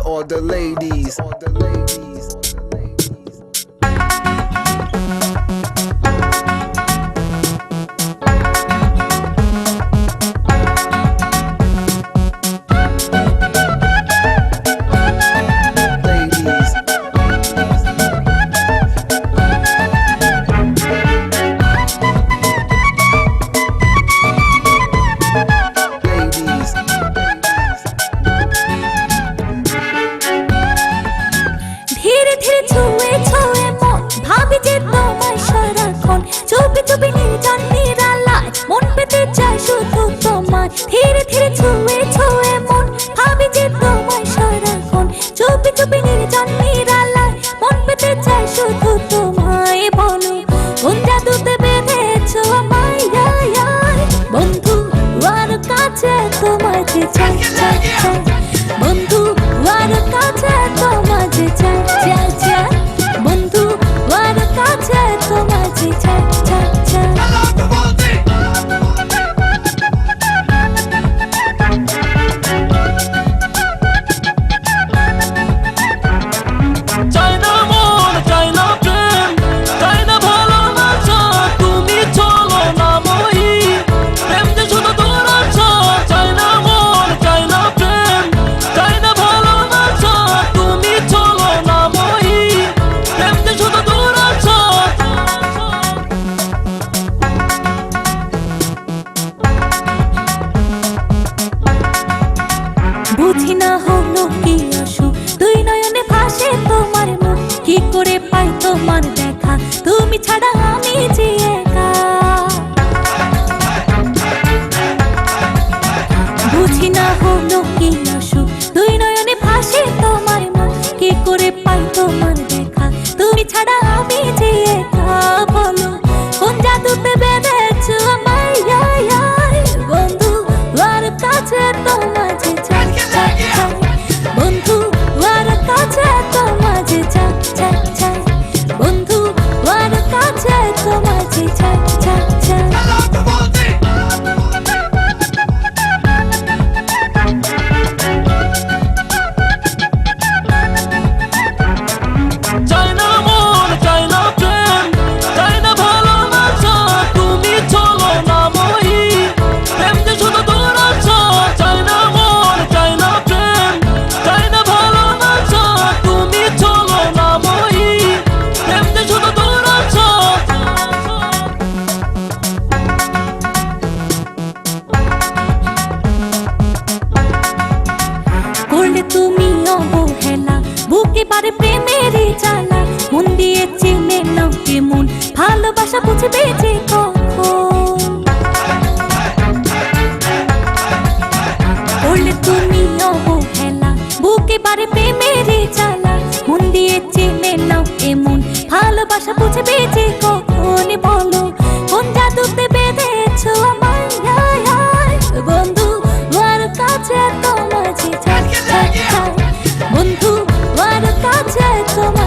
all the ladies. চুপি চুপি নির্জন নিরালায় মন পেতে চায় শুধু তোমায় ধীরে ধীরে ছুঁয়ে ছুঁয়ে মন ভাবি যে তোমায় সারাক্ষণ চুপি চুপি নির্জন নিরালায় মন পেতে চায় শুধু তোমায় বলো কোন জাদুতে বেঁধেছো আমায় বন্ধু আর কাছে তোমায় যে চাই চাই চাই বন্ধু আর কাছে তোমায় যে চাই চাই চাই বন্ধু আর কাছে তোমায় যে চাই চাই চাই বুঝি না হলো কি অসুখ দুই নয়নে ভাসে তোমার মুখ কি করে পাই তোমার দেখা তুমি ছাড়া আমি যে একা বুঝি না হলো কি অসুখ দুই নয়নে ভাসে তোমার মুখ কি করে পাই তোমার দেখা তুমি ছাড়া আমি যে একা বলো কোন জাদুতে বেঁধেছো আমায় বন্ধু আর কাছে তোমার যে বন্ধু আর কাছে তোমায় যে চাই চাই চাই বন্ধু আর কাছে তোমায় যে চাই চাই চাই তুমি অবহেলা বুকে বারে প্রেমের জ্বালা মন দিয়ে চিনে নাও কেমন ভালোবাসা বুঝবে যে কখন করলে তুমি অবহেলা বুকে বারে প্রেমের জ্বালা মন দিয়ে চিনে নাও এমন ভালোবাসা বুঝবে যে